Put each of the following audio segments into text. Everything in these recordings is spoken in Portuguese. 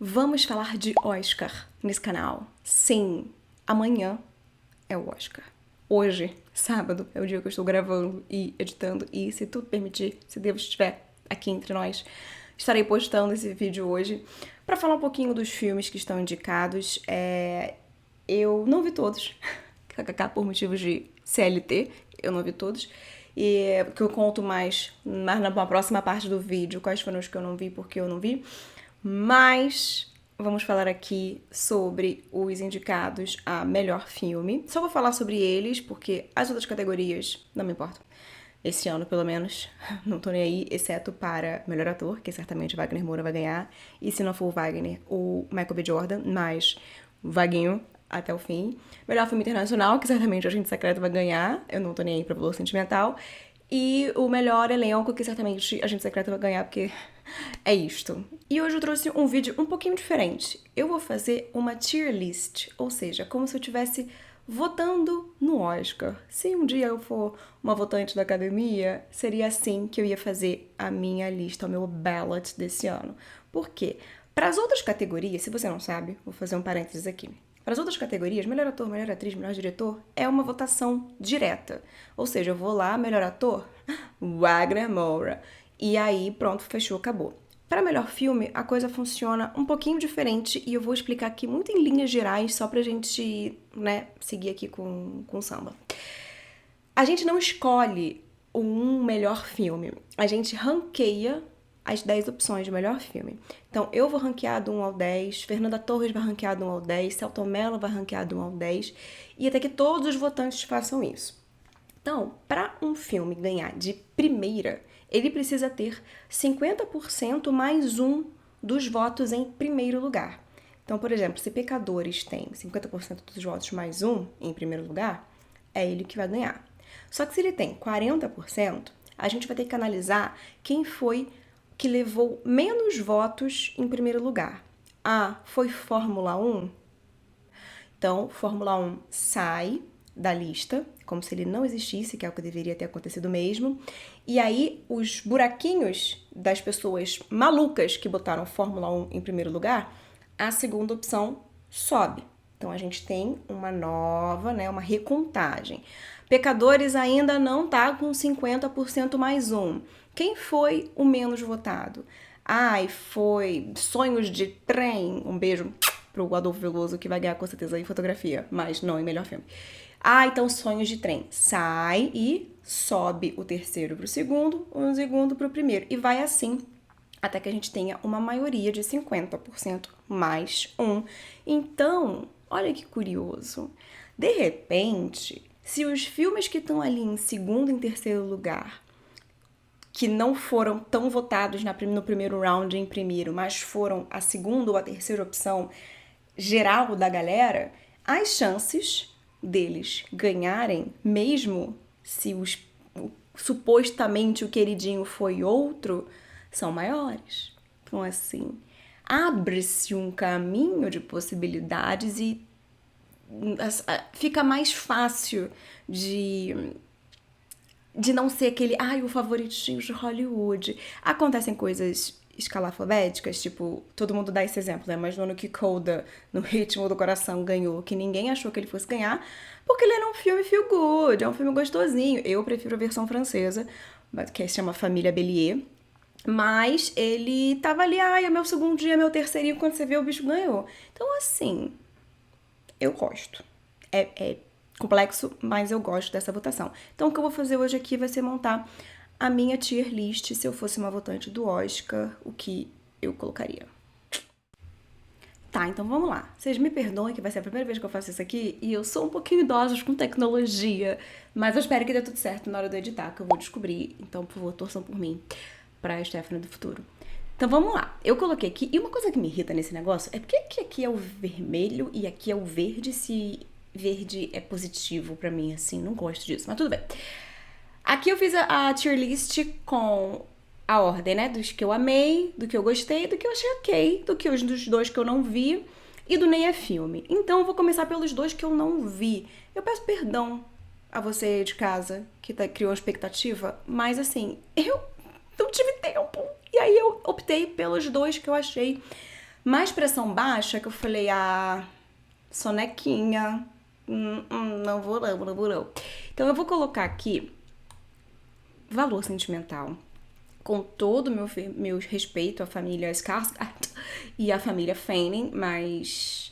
Vamos falar de Oscar nesse canal. Sim, amanhã é o Oscar. Hoje, sábado, é o dia que eu estou gravando e editando e, se tudo permitir, se Deus estiver aqui entre nós, estarei postando esse vídeo hoje para falar um pouquinho dos filmes que estão indicados. Eu não vi todos, kkk, por motivos de CLT, eu não vi todos. E que eu conto mais na próxima parte do vídeo quais foram os que eu não vi, porque eu não vi. Mas vamos falar aqui sobre os indicados a melhor filme. Só vou falar sobre eles, porque as outras categorias não me importam. Esse ano, pelo menos, não tô nem aí, exceto para melhor ator, que certamente Wagner Moura vai ganhar. E se não for o Wagner, o Michael B. Jordan, mas Vaguinho até o fim. Melhor filme internacional, que certamente o Agente Secreto vai ganhar. Eu não tô nem aí pra Valor Sentimental. E o melhor elenco, que certamente a Agente Secreto vai ganhar, porque é isto. E hoje eu trouxe um vídeo um pouquinho diferente. Eu vou fazer uma tier list, ou seja, como se eu estivesse votando no Oscar. Se um dia eu for uma votante da academia, seria assim que eu ia fazer a minha lista, o meu ballot desse ano. Por quê? Para as outras categorias, se você não sabe, vou fazer um parênteses aqui. Para as outras categorias, melhor ator, melhor atriz, melhor diretor, é uma votação direta. Ou seja, eu vou lá, melhor ator, Wagner Moura. E aí, pronto, fechou, acabou. Para melhor filme, a coisa funciona um pouquinho diferente e eu vou explicar aqui muito em linhas gerais, só pra gente, seguir aqui com o samba. A gente não escolhe um melhor filme, a gente ranqueia as 10 opções de melhor filme. Então, eu vou ranquear do 1 ao 10, Fernanda Torres vai ranquear do 1 ao 10, Selton Mello vai ranquear do 1 ao 10, e até que todos os votantes façam isso. Então, para um filme ganhar de primeira, ele precisa ter 50% mais um dos votos em primeiro lugar. Então, por exemplo, se Pecadores tem 50% dos votos mais um em primeiro lugar, é ele que vai ganhar. Só que se ele tem 40%, a gente vai ter que analisar quem foi que levou menos votos em primeiro lugar. Ah, foi Fórmula 1? Então, Fórmula 1 sai da lista, como se ele não existisse, que é o que deveria ter acontecido mesmo. E aí, os buraquinhos das pessoas malucas que botaram Fórmula 1 em primeiro lugar, a segunda opção sobe. Então, a gente tem uma nova, uma recontagem. Pecadores ainda não tá com 50% mais um. Quem foi o menos votado? Ai, foi Sonhos de Trem. Um beijo pro Adolfo Veloso, que vai ganhar com certeza em fotografia, mas não em melhor filme. Ah, então Sonhos de Trem. Sai e sobe o terceiro pro segundo, o segundo pro primeiro. E vai assim até que a gente tenha uma maioria de 50% mais um. Então, olha que curioso. De repente, se os filmes que estão ali em segundo e em terceiro lugar, que não foram tão votados no primeiro round em primeiro, mas foram a segunda ou a terceira opção geral da galera, as chances deles ganharem, mesmo se supostamente o queridinho foi outro, são maiores. Então, assim, abre-se um caminho de possibilidades e fica mais fácil de não ser aquele, o favoritinho de Hollywood. Acontecem coisas escalafobéticas, tipo, todo mundo dá esse exemplo, né? Mas no ano que Coda, no Ritmo do Coração, ganhou, que ninguém achou que ele fosse ganhar, porque ele era um filme feel good, é um filme gostosinho. Eu prefiro a versão francesa, que se chama Família Bélier, mas ele tava ali, é meu segundo dia, meu terceirinho, quando você vê o bicho ganhou. Então, assim, eu gosto. É complexo, mas eu gosto dessa votação. Então, o que eu vou fazer hoje aqui vai ser montar a minha tier list, se eu fosse uma votante do Oscar, o que eu colocaria. Tá, então vamos lá. Vocês me perdoem que vai ser a primeira vez que eu faço isso aqui e eu sou um pouquinho idosa com tecnologia, mas eu espero que dê tudo certo na hora do editar, que eu vou descobrir. Então, por favor, torçam por mim, pra Stephanie do futuro. Então vamos lá, eu coloquei aqui, e uma coisa que me irrita nesse negócio é porque aqui é o vermelho e aqui é o verde, se verde é positivo pra mim, assim, não gosto disso, mas tudo bem. Aqui eu fiz a tier list com a ordem, né, dos que eu amei, do que eu gostei, do que eu achei ok, dos dois que eu não vi e do nem é filme. Então eu vou começar pelos dois que eu não vi. Eu peço perdão a você de casa que criou a expectativa, mas assim, eu não tive tempo. E aí eu optei pelos dois que eu achei Mais pressão baixa que eu falei, sonequinha, não vou não. Então eu vou colocar aqui valor sentimental, com todo o meu respeito à família Skarsgård e à família Fanning, mas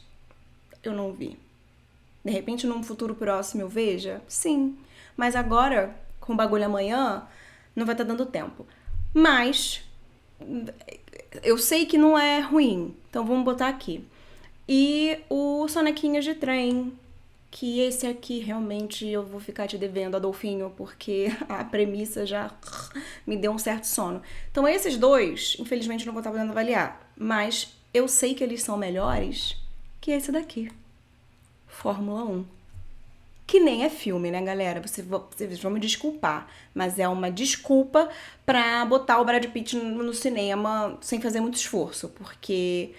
eu não vi. De repente, num futuro próximo eu veja? Sim. Mas agora, com o bagulho amanhã, não vai estar dando tempo. Mas eu sei que não é ruim, então vamos botar aqui. E o Sonequinhas de Trem, que esse aqui realmente eu vou ficar te devendo, Adolfinho, porque a premissa já me deu um certo sono. Então esses dois, infelizmente não vou estar podendo avaliar, mas eu sei que eles são melhores que esse daqui, Fórmula 1. Que nem é filme, né, galera? Vocês vão me desculpar, mas é uma desculpa pra botar o Brad Pitt no cinema sem fazer muito esforço, porque,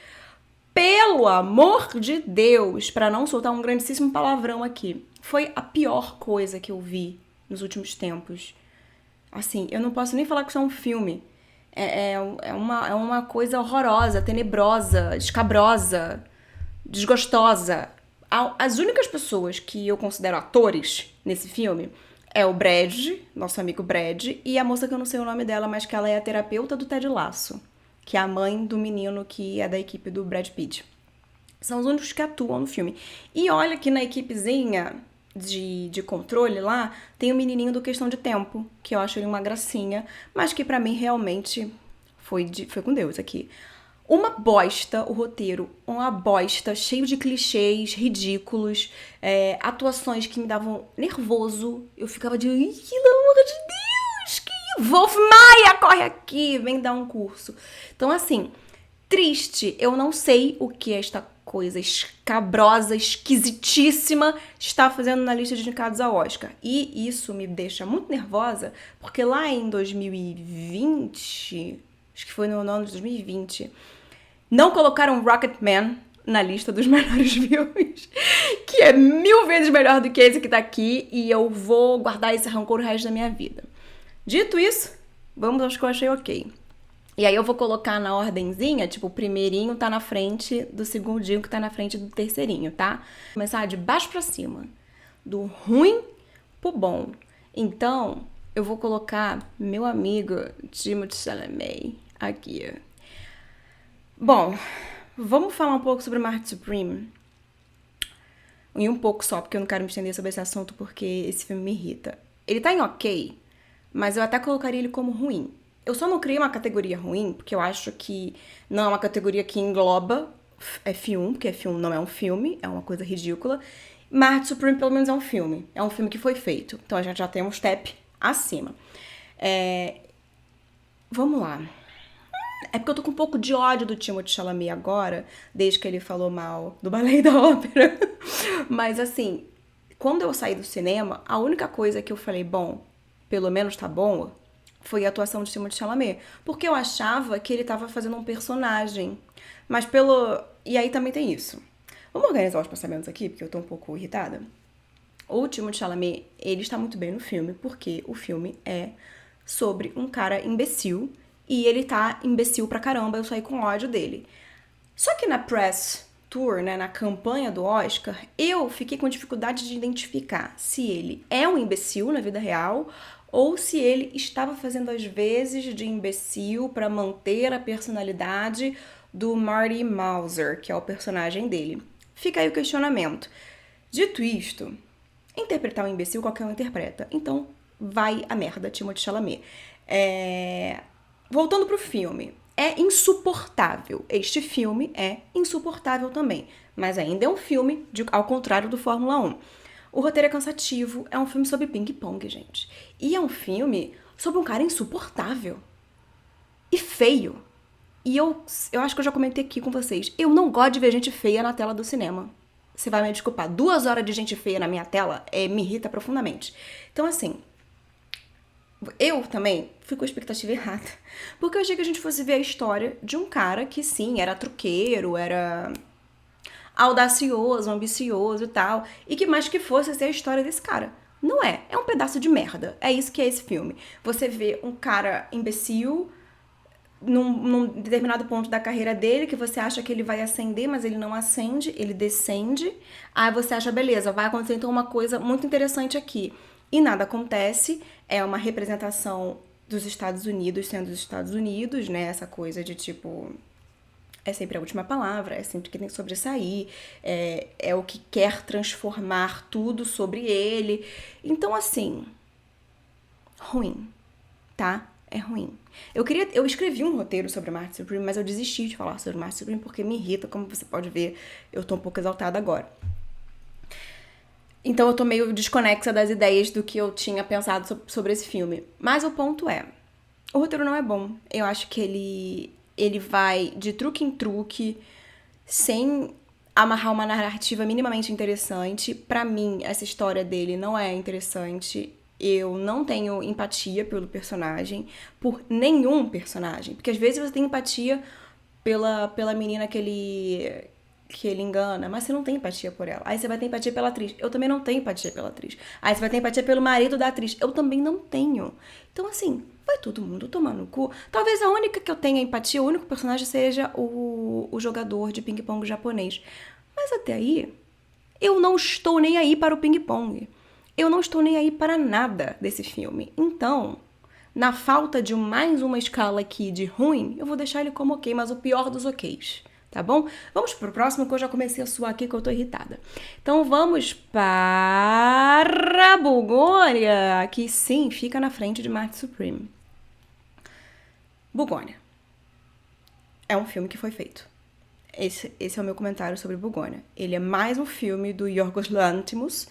pelo amor de Deus, pra não soltar um grandíssimo palavrão aqui, foi a pior coisa que eu vi nos últimos tempos. Assim, eu não posso nem falar que isso é um filme. É uma coisa horrorosa, tenebrosa, escabrosa, desgostosa. As únicas pessoas que eu considero atores nesse filme é o Brad, nosso amigo Brad, e a moça que eu não sei o nome dela, mas que ela é a terapeuta do Ted Lasso, que é a mãe do menino que é da equipe do Brad Pitt. São os únicos que atuam no filme. E olha que na equipezinha de controle lá, tem o menininho do Questão de Tempo, que eu acho ele uma gracinha, mas que pra mim realmente foi com Deus aqui. Uma bosta o roteiro, uma bosta, cheio de clichês ridículos, atuações que me davam nervoso. Eu ficava de, pelo amor de Deus, que Wolf Maia, corre aqui, vem dar um curso. Então, assim, triste, eu não sei o que esta coisa escabrosa, esquisitíssima está fazendo na lista de indicados ao Oscar. E isso me deixa muito nervosa, porque lá em 2020, acho que foi no ano de 2020, não colocaram Rocketman na lista dos melhores filmes, que é 1000 vezes melhor do que esse que tá aqui, e eu vou guardar esse rancor o resto da minha vida. Dito isso, vamos aos que eu achei ok. E aí eu vou colocar na ordenzinha, tipo, o primeirinho tá na frente do segundinho que tá na frente do terceirinho, tá? Começar de baixo pra cima, do ruim pro bom. Então, eu vou colocar meu amigo Timothée Chalamet aqui. Bom, vamos falar um pouco sobre Marty Supreme. E um pouco só, porque eu não quero me estender sobre esse assunto, porque esse filme me irrita. Ele tá em ok, mas eu até colocaria ele como ruim. Eu só não criei uma categoria ruim, porque eu acho que não é uma categoria que engloba F1, porque F1 não é um filme, é uma coisa ridícula. Marty Supreme, pelo menos, é um filme. É um filme que foi feito. Então a gente já tem um step acima. Vamos lá. É porque eu tô com um pouco de ódio do Timothée Chalamet agora, desde que ele falou mal do Balé da Ópera. Mas assim, quando eu saí do cinema, a única coisa que eu falei, bom, pelo menos tá bom, foi a atuação de Timothée Chalamet. Porque eu achava que ele tava fazendo um personagem. Mas E aí também tem isso. Vamos organizar os pensamentos aqui, porque eu tô um pouco irritada. O Timothée Chalamet, ele está muito bem no filme, porque o filme é sobre um cara imbecil, e ele tá imbecil pra caramba, eu saí com ódio dele. Só que na press tour, né, na campanha do Oscar, eu fiquei com dificuldade de identificar se ele é um imbecil na vida real ou se ele estava fazendo as vezes de imbecil pra manter a personalidade do Marty Mauser, que é o personagem dele. Fica aí o questionamento. Dito isto, interpretar um imbecil qualquer um interpreta. Então, vai a merda, Timothée Chalamet. Voltando pro filme, é insuportável. Este filme é insuportável também, mas ainda é um filme, ao contrário do Fórmula 1. O roteiro é cansativo, é um filme sobre ping-pong, gente. E é um filme sobre um cara insuportável e feio. E eu acho que eu já comentei aqui com vocês, eu não gosto de ver gente feia na tela do cinema. Você vai me desculpar, 2 horas de gente feia na minha tela me irrita profundamente. Então, assim, eu também fui com a expectativa errada. Porque eu achei que a gente fosse ver a história de um cara que, sim, era truqueiro, era audacioso, ambicioso e tal. E que mais que fosse ser a história desse cara. Não é. É um pedaço de merda. É isso que é esse filme. Você vê um cara imbecil num determinado ponto da carreira dele, que você acha que ele vai ascender, mas ele não ascende, ele descende. Aí você acha, beleza, vai acontecer então uma coisa muito interessante aqui. E nada acontece, é uma representação dos Estados Unidos sendo os Estados Unidos, né? Essa coisa de tipo, é sempre a última palavra, é sempre que tem que sobressair, é o que quer transformar tudo sobre ele. Então, assim, ruim, tá? É ruim. Eu escrevi um roteiro sobre Martin Supreme, mas eu desisti de falar sobre Martin Supreme porque me irrita, como você pode ver, eu tô um pouco exaltada agora. Então eu tô meio desconexa das ideias do que eu tinha pensado sobre esse filme. Mas o ponto é, o roteiro não é bom. Eu acho que ele vai de truque em truque, sem amarrar uma narrativa minimamente interessante. Pra mim, essa história dele não é interessante. Eu não tenho empatia pelo personagem, por nenhum personagem. Porque às vezes você tem empatia pela menina que ele engana, mas você não tem empatia por ela. Aí você vai ter empatia pela atriz. Eu também não tenho empatia pela atriz. Aí você vai ter empatia pelo marido da atriz. Eu também não tenho. Então, assim, vai todo mundo tomar no cu. Talvez a única que eu tenha empatia, o único personagem seja o jogador de ping-pong japonês. Mas até aí, eu não estou nem aí para o ping-pong. Eu não estou nem aí para nada desse filme. Então, na falta de mais uma escala aqui de ruim, eu vou deixar ele como ok, mas o pior dos oks. Tá bom? Vamos pro próximo, que eu já comecei a suar aqui, que eu tô irritada. Então vamos para Bugônia, que sim, fica na frente de Martin Supreme. Bugônia. É um filme que foi feito. Esse é o meu comentário sobre Bugônia. Ele é mais um filme do Yorgos Lanthimos,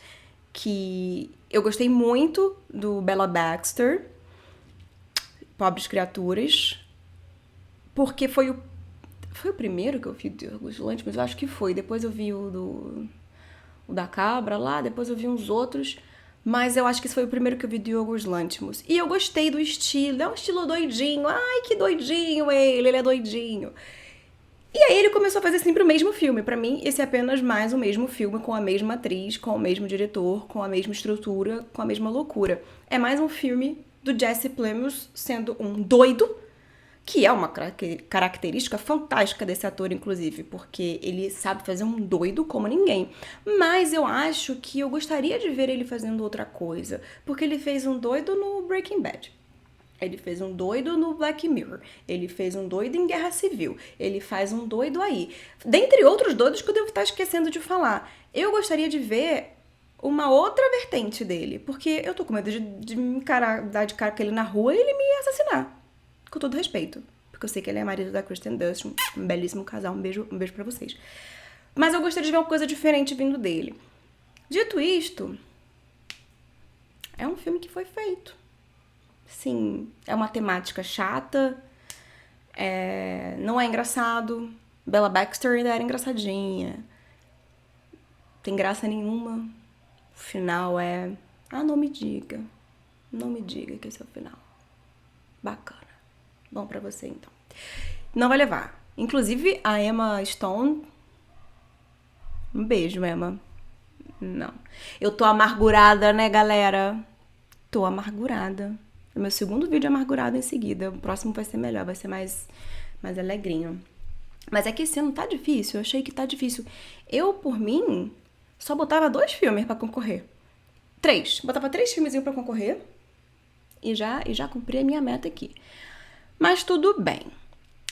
que eu gostei muito do Bella Baxter, Pobres Criaturas, porque foi o primeiro que eu vi do Yorgos Lanthimos, eu acho que foi. Depois eu vi o da Cabra lá, depois eu vi uns outros, mas eu acho que esse foi o primeiro que eu vi do Yorgos Lanthimos. E eu gostei do estilo, é um estilo doidinho. Ai, que doidinho ele é doidinho. E aí ele começou a fazer sempre o mesmo filme. Pra mim, esse é apenas mais o mesmo filme, com a mesma atriz, com o mesmo diretor, com a mesma estrutura, com a mesma loucura. É mais um filme do Jesse Plemons sendo um doido, que é uma característica fantástica desse ator, inclusive, porque ele sabe fazer um doido como ninguém. Mas eu acho que eu gostaria de ver ele fazendo outra coisa, porque ele fez um doido no Breaking Bad. Ele fez um doido no Black Mirror. Ele fez um doido em Guerra Civil. Ele faz um doido aí. Dentre outros doidos que eu devo estar esquecendo de falar. Eu gostaria de ver uma outra vertente dele, porque eu tô com medo de me dar de cara com ele na rua e ele me assassinar. Com todo respeito. Porque eu sei que ele é marido da Kristen Dunst, um belíssimo casal, um beijo pra vocês. Mas eu gostaria de ver uma coisa diferente vindo dele. Dito isto, é um filme que foi feito. Sim, é uma temática chata, não é engraçado. Bella Baxter ainda era engraçadinha. Tem graça nenhuma. O final é... não me diga. Não me diga que esse é o final. Bacana. Bom pra você, então. Não vai levar. Inclusive, a Emma Stone... Um beijo, Emma. Não. Eu tô amargurada, né, galera? Tô amargurada. É meu segundo vídeo amargurado em seguida. O próximo vai ser melhor, vai ser mais alegrinho. Mas é que esse ano tá difícil. Eu achei que tá difícil. Eu, por mim, só botava 2 filmes pra concorrer. 3. Botava 3 filmezinhos pra concorrer. E já cumpri a minha meta aqui. Mas tudo bem.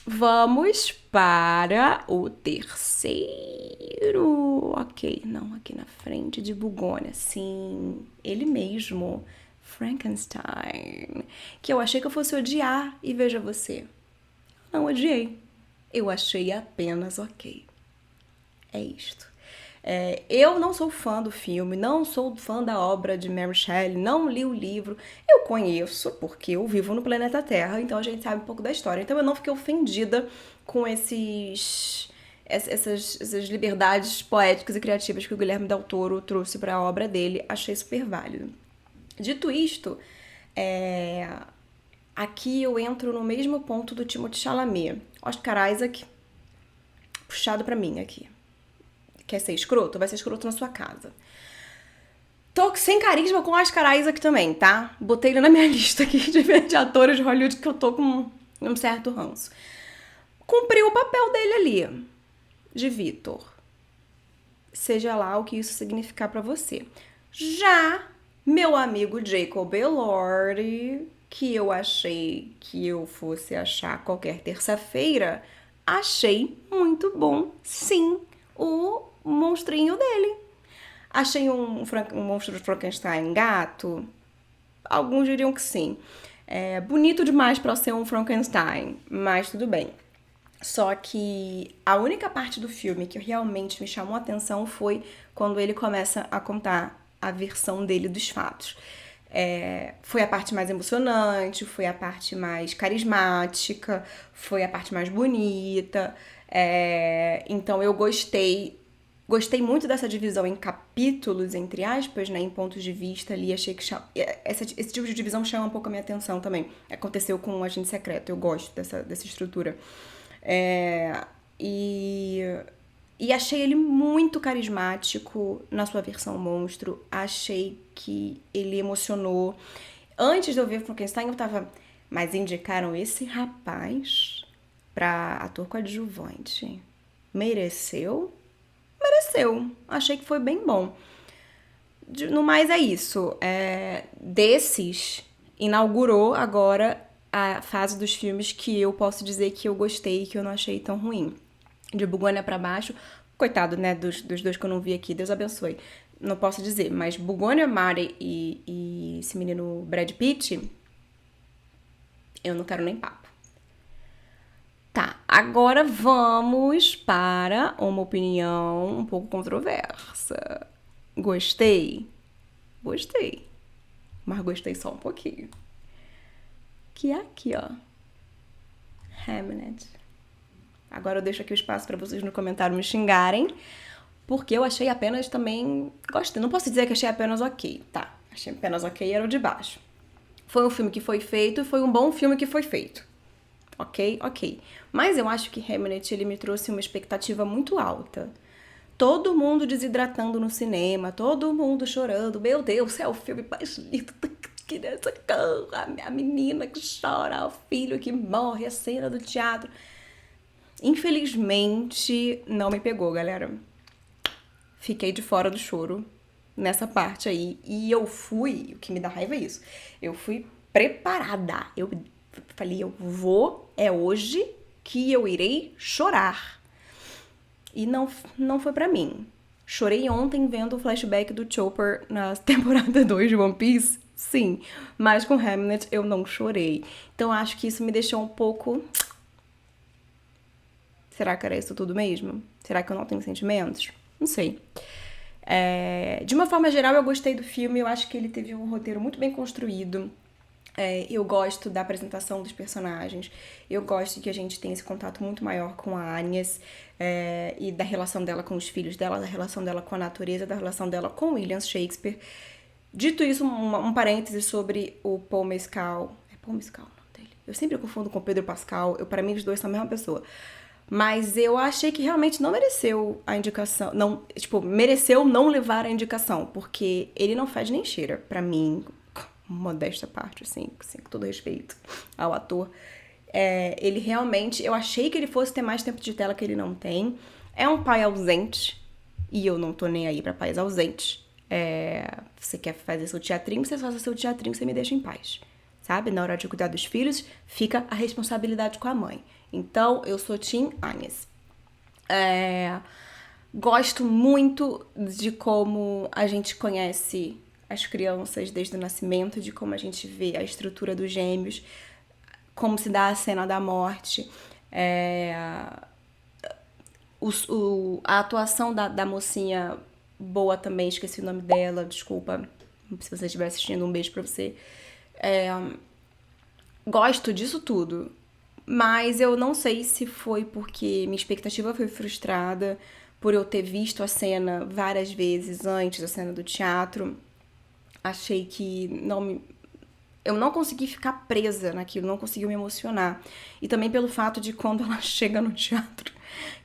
Vamos para o terceiro. Ok, não, aqui na frente de Bugônia. Sim, ele mesmo. Frankenstein. Que eu achei que eu fosse odiar. E veja você. Não odiei. Eu achei apenas ok. É isto. Eu não sou fã do filme, não sou fã da obra de Mary Shelley, não li o livro. Eu conheço, porque eu vivo no planeta Terra, então a gente sabe um pouco da história. Então eu não fiquei ofendida com essas liberdades poéticas e criativas que o Guilherme Del Toro trouxe para a obra dele. Achei super válido. Dito isto, aqui eu entro no mesmo ponto do Timothée Chalamet. Oscar Isaac, puxado pra mim aqui. Quer ser escroto? Vai ser escroto na sua casa. Tô sem carisma com o Oscar Isaac também, tá? Botei ele na minha lista aqui de atores de Hollywood que eu tô com um certo ranço. Cumpriu o papel dele ali, de Vitor. Seja lá o que isso significar pra você. Já meu amigo Jacob Elordi, que eu achei que eu fosse achar qualquer terça-feira, achei muito bom, sim, o monstrinho dele. Achei um monstro de Frankenstein gato? Alguns diriam que sim. É bonito demais pra ser um Frankenstein, mas tudo bem. Só que a única parte do filme que realmente me chamou a atenção foi quando ele começa a contar a versão dele dos fatos. Foi a parte mais emocionante, foi a parte mais carismática, foi a parte mais bonita. Então eu gostei muito dessa divisão em capítulos, entre aspas, né, em pontos de vista ali. Achei que esse tipo de divisão chama um pouco a minha atenção também. Aconteceu com o Agente Secreto, eu gosto dessa estrutura. É, e, e achei ele muito carismático na sua versão monstro. Achei que ele emocionou. Antes de eu ver Frankenstein, eu tava... Mas indicaram esse rapaz pra ator coadjuvante. Mereceu? Mereceu. Achei que foi bem bom. No mais é isso. Desses, inaugurou agora a fase dos filmes que eu posso dizer que eu gostei e que eu não achei tão ruim. De Bugônia pra baixo, coitado, né, dos dois que eu não vi aqui, Deus abençoe. Não posso dizer, mas Bugônia, Mari e esse menino Brad Pitt, eu não quero nem papo. Tá, agora vamos para uma opinião um pouco controversa. Gostei? Gostei. Mas gostei só um pouquinho. Que é aqui, ó. Hamnet. Agora eu deixo aqui o espaço pra vocês no comentário me xingarem, porque eu achei apenas também... Gostei. Não posso dizer que achei apenas ok, tá? Achei apenas ok, era o de baixo. Foi um filme que foi feito e foi um bom filme que foi feito. Ok? Ok. Mas eu acho que Hamnet, ele me trouxe uma expectativa muito alta. Todo mundo desidratando no cinema, todo mundo chorando. Meu Deus, é o filme mais lindo a menina que chora, o filho que morre, a cena do teatro. Infelizmente, não me pegou, galera. Fiquei de fora do choro nessa parte aí. E eu fui, o que me dá raiva é isso, eu fui preparada. Eu falei, é hoje que eu irei chorar. E não foi pra mim. Chorei ontem vendo o flashback do Chopper na temporada 2 de One Piece. Sim, mas com Hamnet eu não chorei. Então acho que isso me deixou um pouco... Será que era isso tudo mesmo? Será que eu não tenho sentimentos? Não sei. De uma forma geral, eu gostei do filme. Eu acho que ele teve um roteiro muito bem construído. Eu gosto da apresentação dos personagens. Eu gosto que a gente tenha esse contato muito maior com a Agnes, e da relação dela com os filhos dela, da relação dela com a natureza, da relação dela com William Shakespeare. Dito isso, um parêntese sobre o Paul Mescal. É Paul Mescal o nome dele? Eu sempre confundo com Pedro Pascal. Para mim, os dois são a mesma pessoa. Mas eu achei que realmente não mereceu a indicação. Não, mereceu não levar a indicação. Porque ele não fede nem cheira, pra mim. Modesta parte, assim, com todo respeito ao ator. Ele realmente... Eu achei que ele fosse ter mais tempo de tela que ele não tem. É um pai ausente. E eu não tô nem aí pra pais ausentes. Você quer fazer seu teatrinho, você faz seu teatrinho, você me deixa em paz. Sabe? Na hora de cuidar dos filhos, fica a responsabilidade com a mãe. Então, eu sou Team Agnes. Gosto muito de como a gente conhece as crianças desde o nascimento, de como a gente vê a estrutura dos gêmeos, como se dá a cena da morte, a atuação da mocinha boa também, esqueci o nome dela, desculpa, se você estiver assistindo, um beijo pra você. Gosto disso tudo, mas eu não sei se foi porque minha expectativa foi frustrada por eu ter visto a cena várias vezes antes, a cena do teatro. Achei que eu não consegui ficar presa naquilo, não consegui me emocionar. E também pelo fato de quando ela chega no teatro,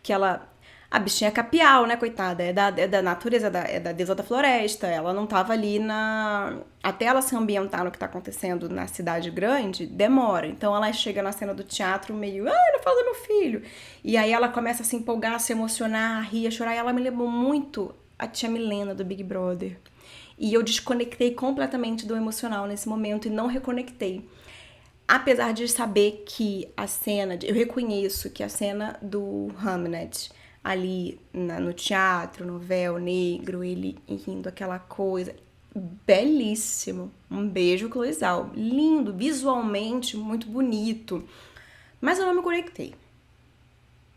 que ela... A bichinha é capial, né, coitada? É da natureza, é da deusa da floresta. Ela não tava ali na. Até ela se ambientar no que tá acontecendo na cidade grande, demora. Então ela chega na cena do teatro meio. Ah, não fala do meu filho. E aí ela começa a se empolgar, a se emocionar, a rir, a chorar. E ela me lembrou muito a tia Milena do Big Brother. E eu desconectei completamente do emocional nesse momento e não reconectei. Apesar de saber que a cena, eu reconheço que a cena do Hamnet ali no teatro, no véu negro, ele rindo aquela coisa, belíssimo. Um beijo, Cloizal. Lindo, visualmente muito bonito. Mas eu não me conectei.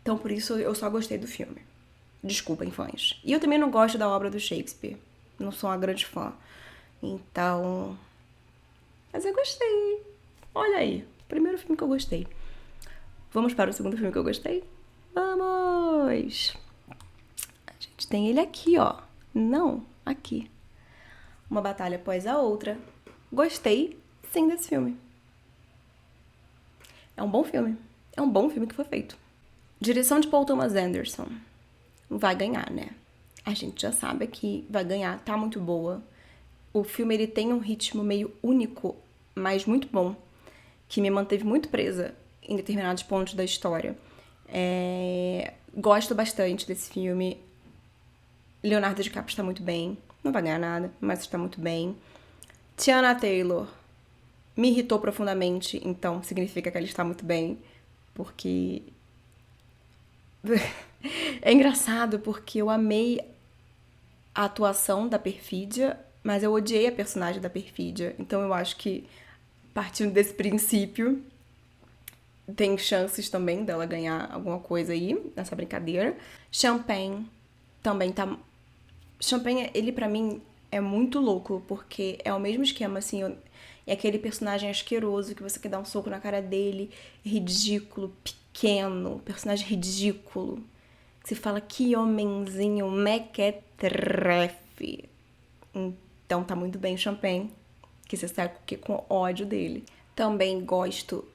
Então por isso eu só gostei do filme. Desculpem, fãs. E eu também não gosto da obra do Shakespeare. Não sou uma grande fã. Então. Mas eu gostei. Olha aí, primeiro filme que eu gostei. Vamos para o segundo filme que eu gostei? Vamos! A gente tem ele aqui, ó. Não, aqui. Uma batalha após a outra. Gostei, sim, desse filme. É um bom filme. É um bom filme que foi feito. Direção de Paul Thomas Anderson. Vai ganhar, né? A gente já sabe que vai ganhar, tá muito boa. O filme, ele tem um ritmo meio único, mas muito bom, que me manteve muito presa em determinados pontos da história. Gosto bastante desse filme. Leonardo DiCaprio está muito bem. Não vai ganhar nada, mas está muito bem. Tiana Taylor me irritou profundamente, então significa que ela está muito bem, porque... É engraçado, porque eu amei a atuação da Perfídia, mas eu odiei a personagem da Perfídia. Então eu acho que, partindo desse princípio, tem chances também dela ganhar alguma coisa aí nessa brincadeira. Champagne também tá... Champagne, ele pra mim é muito louco, porque é o mesmo esquema, assim, é aquele personagem asqueroso que você quer dar um soco na cara dele, ridículo, pequeno, personagem ridículo. Você fala, que homenzinho mequetrefe. Então tá muito bem o Champagne, que você sai com ódio dele. Também gosto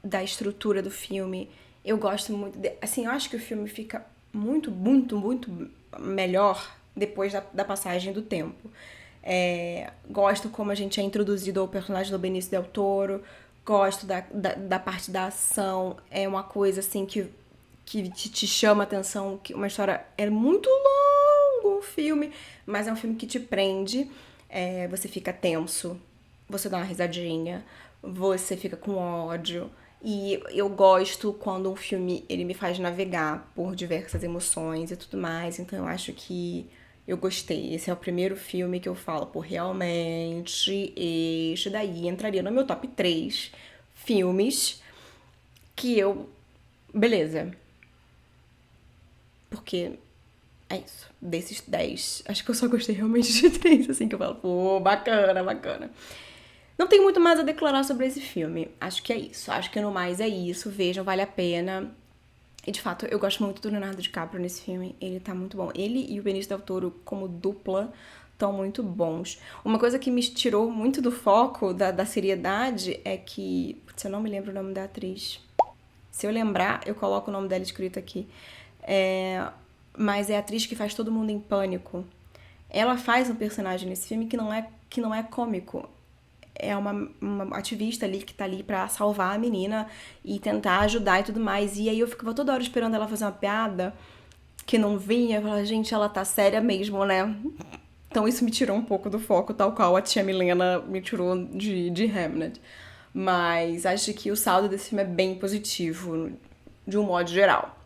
da estrutura do filme. Eu gosto muito... Assim, eu acho que o filme fica muito, muito, muito melhor depois da passagem do tempo. Gosto como a gente é introduzido ao personagem do Benício Del Toro. Gosto da parte da ação. É uma coisa, assim, que te chama a atenção. Que uma história... É muito longo o filme, mas é um filme que te prende. Você fica tenso. Você dá uma risadinha. Você fica com ódio. E eu gosto quando um filme, ele me faz navegar por diversas emoções e tudo mais. Então eu acho que eu gostei. Esse é o primeiro filme que eu falo, pô, realmente, este daí entraria no meu top 3 filmes que eu... Beleza. Porque é isso. Desses 10, acho que eu só gostei realmente de 3, assim, que eu falo, pô, bacana, bacana. Não tem muito mais a declarar sobre esse filme. Acho que é isso. Acho que no mais é isso. Vejam, vale a pena. E, de fato, eu gosto muito do Leonardo DiCaprio nesse filme. Ele tá muito bom. Ele e o Benício Del Toro, como dupla, estão muito bons. Uma coisa que me tirou muito do foco da seriedade é que... Putz, eu não me lembro o nome da atriz. Se eu lembrar, eu coloco o nome dela escrito aqui. Mas é a atriz que faz Todo Mundo em Pânico. Ela faz um personagem nesse filme que não é cômico. É uma ativista ali que tá ali pra salvar a menina e tentar ajudar e tudo mais. E aí eu ficava toda hora esperando ela fazer uma piada que não vinha. Eu falava, gente, ela tá séria mesmo, né? Então isso me tirou um pouco do foco, tal qual a tia Milena me tirou de Hamnet. Mas acho que o saldo desse filme é bem positivo, de um modo geral.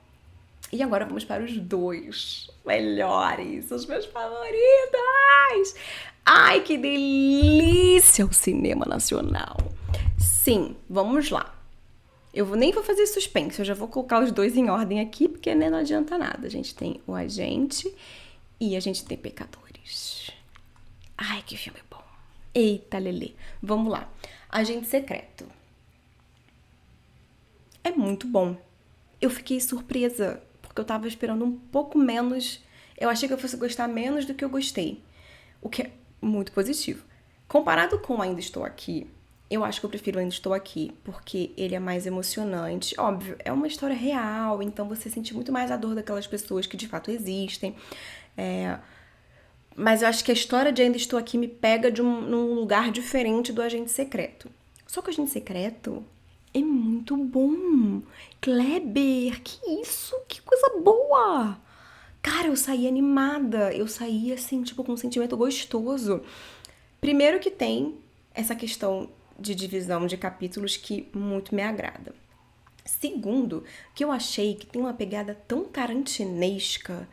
E agora vamos para os 2 melhores, os meus favoritos! Ai, que delícia o cinema nacional! Sim, vamos lá. Eu nem vou fazer suspense, eu já vou colocar os 2 em ordem aqui, porque né, não adianta nada. A gente tem O Agente e a gente tem Pecadores. Ai, que filme bom! Eita, Lelê. Vamos lá. Agente Secreto. É muito bom. Eu fiquei surpresa, porque eu tava esperando um pouco menos. Eu achei que eu fosse gostar menos do que eu gostei. O que é muito positivo. Comparado com Ainda Estou Aqui, Eu acho que eu prefiro Ainda Estou Aqui, porque ele é mais emocionante. Óbvio, é uma história real, então você sente muito mais a dor daquelas pessoas que de fato existem. Mas eu acho que a história de Ainda Estou Aqui me pega num lugar diferente do Agente Secreto. Só que o Agente Secreto é muito bom. Kleber, que isso? Que coisa boa! Cara, eu saí animada. Eu saí, assim, tipo, com um sentimento gostoso. Primeiro que tem essa questão de divisão de capítulos que muito me agrada. Segundo, que eu achei que tem uma pegada tão tarantinesca.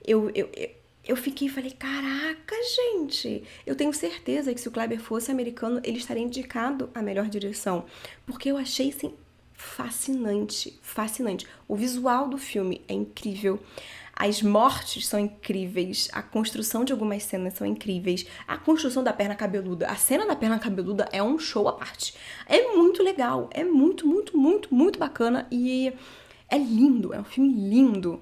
Eu fiquei e falei, caraca, gente, eu tenho certeza que se o Kleber fosse americano, ele estaria indicado a melhor direção. Porque eu achei, assim, fascinante, fascinante. O visual do filme é incrível. As mortes são incríveis, a construção de algumas cenas são incríveis, a construção da perna cabeluda, a cena da perna cabeluda é um show à parte. É muito legal, é muito, muito, muito, muito bacana e é lindo, é um filme lindo.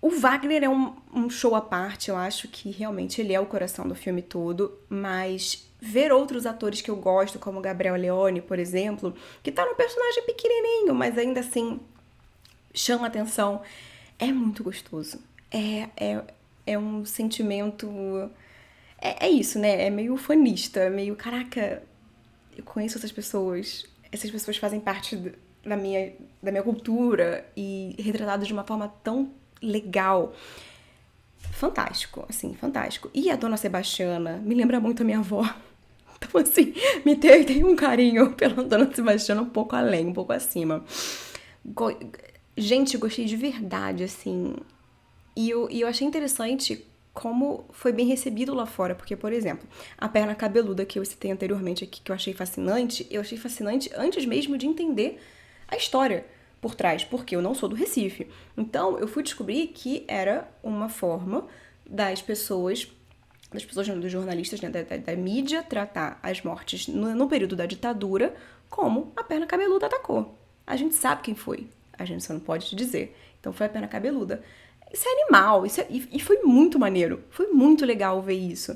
O Wagner é um show à parte, eu acho que realmente ele é o coração do filme todo, mas ver outros atores que eu gosto, como Gabriel Leone, por exemplo, que tá num personagem pequenininho, mas ainda assim chama atenção, é muito gostoso. É um sentimento. É isso, né? É meio ufanista, é meio, caraca, eu conheço essas pessoas fazem parte da minha cultura e retratados de uma forma tão legal. Fantástico, assim, fantástico. E a Dona Sebastiana me lembra muito a minha avó. Então, assim, tem um carinho pela Dona Sebastiana um pouco além, um pouco acima. Gente, eu gostei de verdade, assim. E eu achei interessante como foi bem recebido lá fora, porque, por exemplo, a perna cabeluda que eu citei anteriormente aqui, que eu achei fascinante antes mesmo de entender a história por trás, porque eu não sou do Recife. Então, eu fui descobrir que era uma forma dos jornalistas, né, da mídia, tratar as mortes no período da ditadura como a perna cabeluda atacou. A gente sabe quem foi, a gente só não pode te dizer. Então foi a perna cabeluda. Isso é animal, e foi muito maneiro, foi muito legal ver isso.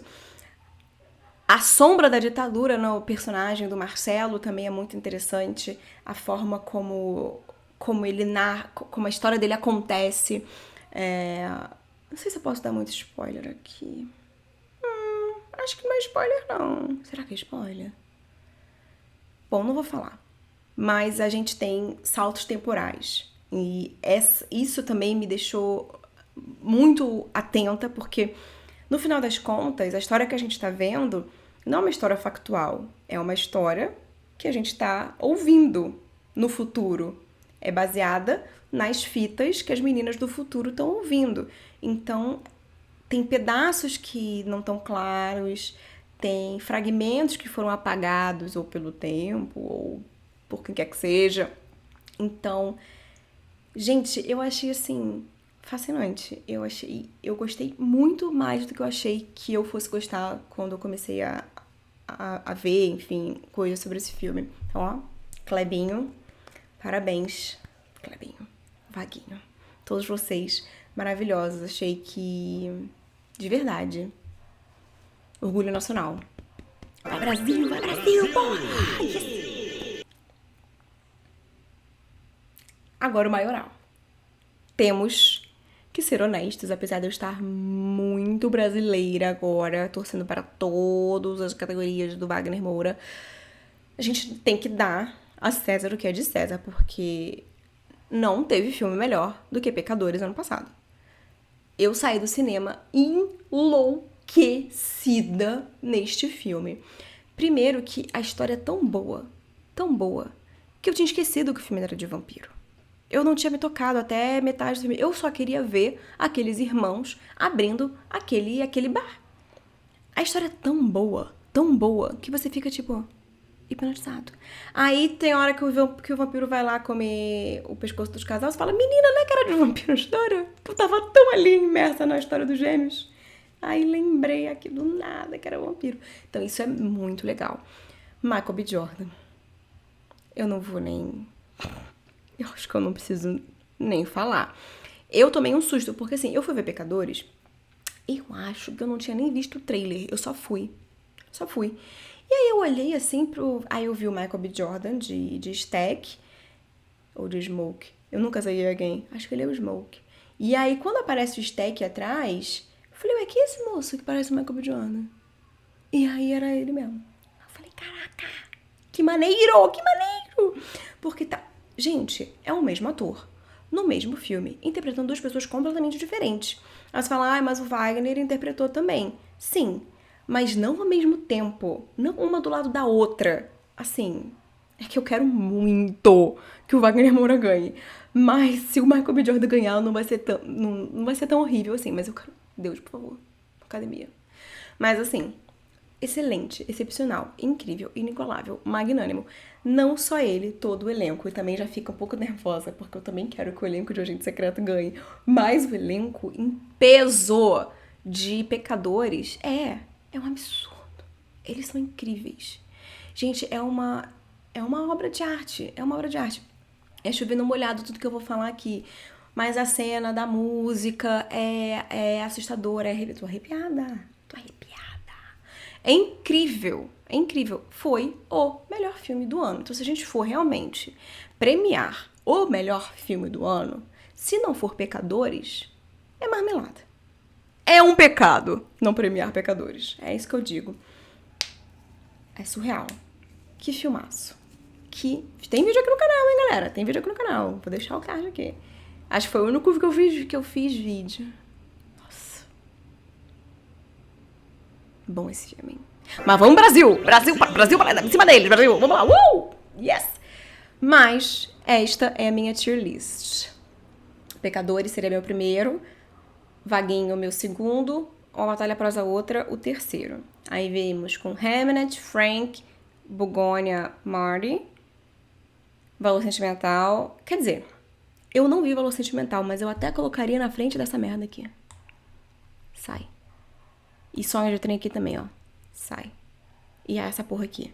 A sombra da ditadura no personagem do Marcelo também é muito interessante, a forma como ele narra, como a história dele acontece. Não sei se eu posso dar muito spoiler aqui. Acho que não é spoiler, não. Será que é spoiler? Bom, não vou falar. Mas a gente tem saltos temporais. E isso também me deixou muito atenta, porque no final das contas, a história que a gente tá vendo não é uma história factual. É uma história que a gente tá ouvindo no futuro. É baseada nas fitas que as meninas do futuro estão ouvindo. Então, tem pedaços que não estão claros, tem fragmentos que foram apagados ou pelo tempo ou por quem quer que seja. Então, gente, eu achei assim fascinante. Eu gostei muito mais do que eu achei que eu fosse gostar quando eu comecei a ver, enfim, coisas sobre esse filme. Então, ó, Clebinho, parabéns, Clebinho, Vaguinho, todos vocês maravilhosos. Achei que, de verdade, orgulho nacional. Vai Brasil, porra! Yes! Agora o maioral. Temos que ser honestos, apesar de eu estar muito brasileira agora, torcendo para todas as categorias do Wagner Moura, a gente tem que dar a César o que é de César, porque não teve filme melhor do que Pecadores ano passado. Eu saí do cinema enlouquecida neste filme. Primeiro que a história é tão boa, que eu tinha esquecido que o filme era de vampiro. Eu não tinha me tocado até metade do filme. Eu só queria ver aqueles irmãos abrindo aquele bar. A história é tão boa, que você fica tipo hipnotizado. Aí tem hora que o vampiro vai lá comer o pescoço dos casais e fala, menina, não é que era de vampiro a história? Eu tava tão ali imersa na história dos gêmeos. Aí lembrei aqui do nada que era vampiro. Então isso é muito legal. Michael B. Jordan. Eu não vou nem... Eu acho que eu não preciso nem falar. Eu tomei um susto, porque assim, eu fui ver Pecadores, eu acho que eu não tinha nem visto o trailer, eu só fui. E aí eu olhei assim pro... Aí eu vi o Michael B. Jordan de Stack, ou de Smoke. Eu nunca sei alguém. Acho que ele é o Smoke. E aí quando aparece o Stack atrás, eu falei, ué, que é esse moço que parece o Michael B. Jordan? E aí era ele mesmo. Eu falei, caraca, que maneiro, que maneiro! Porque tá... Gente, é o mesmo ator, no mesmo filme, interpretando duas pessoas completamente diferentes. Aí você fala, mas o Wagner interpretou também. Sim, mas não ao mesmo tempo. Não uma do lado da outra. Assim, é que eu quero muito que o Wagner Moura ganhe. Mas se o Michael B. Jordan ganhar, não vai ser tão horrível assim. Mas eu quero... Deus, por favor. Academia. Mas assim... Excelente, excepcional, incrível, inigualável, magnânimo. Não só ele, todo o elenco. E também já fica um pouco nervosa, porque eu também quero que o elenco de Agente Secreto ganhe. Mas o elenco em peso de Pecadores é um absurdo. Eles são incríveis. Gente, é uma obra de arte. É uma obra de arte. É chover no molhado tudo que eu vou falar aqui. Mas a cena da música é assustadora. Tô arrepiada. É incrível, é incrível. Foi o melhor filme do ano. Então, se a gente for realmente premiar o melhor filme do ano, se não for Pecadores, é marmelada. É um pecado não premiar Pecadores. É isso que eu digo. É surreal. Que filmaço. Tem vídeo aqui no canal, hein, galera? Tem vídeo aqui no canal. Vou deixar o card aqui. Acho que foi o único que eu fiz vídeo. Bom esse filme. Mas vamos, Brasil! Brasil, em cima deles, Brasil! Vamos lá! Yes! Mas esta é a minha tier list. Pecadores seria meu primeiro. Vaguinho, meu segundo. Uma Batalha Após a Outra, o terceiro. Aí vemos com Hamnet, Frank, Bugônia, Marty. Valor Sentimental. Quer dizer, eu não vi Valor Sentimental, mas eu até colocaria na frente dessa merda aqui. Sai. E Sonho de Trem aqui também, ó. Sai. E essa porra aqui,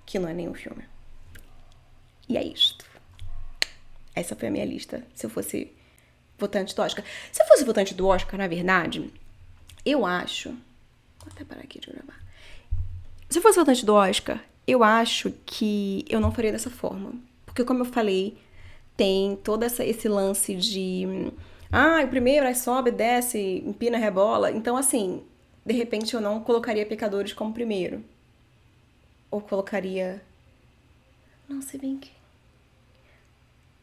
que não é nenhum filme. E é isto. Essa foi a minha lista, se eu fosse votante do Oscar. Se eu fosse votante do Oscar, na verdade, eu acho... Vou até parar aqui de gravar. Se eu fosse votante do Oscar, eu acho que eu não faria dessa forma. Porque, como eu falei, tem todo esse lance de... o primeiro, aí sobe, desce, empina, rebola. Então, assim... De repente, eu não colocaria Pecadores como primeiro. Ou colocaria... Não sei bem que...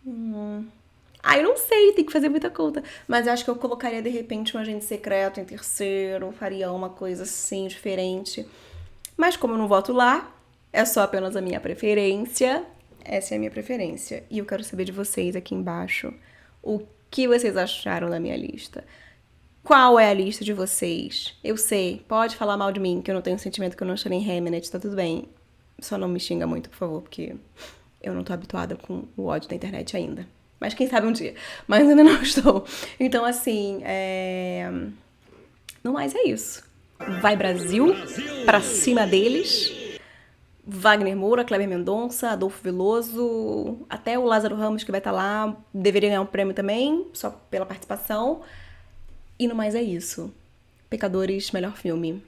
eu não sei, tem que fazer muita conta. Mas eu acho que eu colocaria, de repente, um Agente Secreto em terceiro. Faria uma coisa assim, diferente. Mas como eu não voto lá, é só apenas a minha preferência. Essa é a minha preferência. E eu quero saber de vocês aqui embaixo. O que vocês acharam da minha lista? Qual é a lista de vocês? Eu sei, pode falar mal de mim, que eu não tenho sentimento, que eu não chorei em Hamnet, tá tudo bem. Só não me xinga muito, por favor, porque eu não tô habituada com o ódio da internet ainda. Mas quem sabe um dia. Mas ainda não estou. Então, assim, no mais é isso. Vai Brasil, pra cima deles. Wagner Moura, Kleber Mendonça, Adolfo Veloso, até o Lázaro Ramos, que vai estar lá, deveria ganhar um prêmio também, só pela participação. E no mais é isso. Pecadores, melhor filme.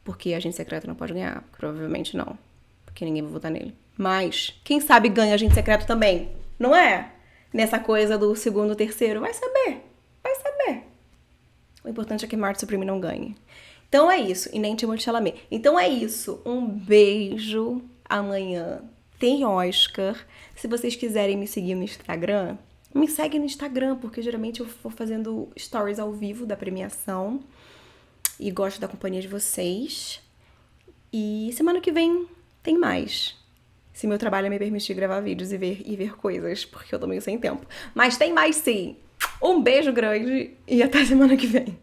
Porque Agente Secreto não pode ganhar. Provavelmente não. Porque ninguém vai votar nele. Mas, quem sabe ganha Agente Secreto também. Não é? Nessa coisa do segundo, terceiro. Vai saber. Vai saber. O importante é que Marty Supreme não ganhe. Então é isso. E nem Timothée Chalamet. Então é isso. Um beijo. Amanhã tem Oscar. Se vocês quiserem me seguir no Instagram... Me segue no Instagram, porque geralmente eu vou fazendo stories ao vivo da premiação. E gosto da companhia de vocês. E semana que vem tem mais. Se meu trabalho me permitir gravar vídeos e ver coisas, porque eu tô meio sem tempo. Mas tem mais sim. Um beijo grande e até semana que vem.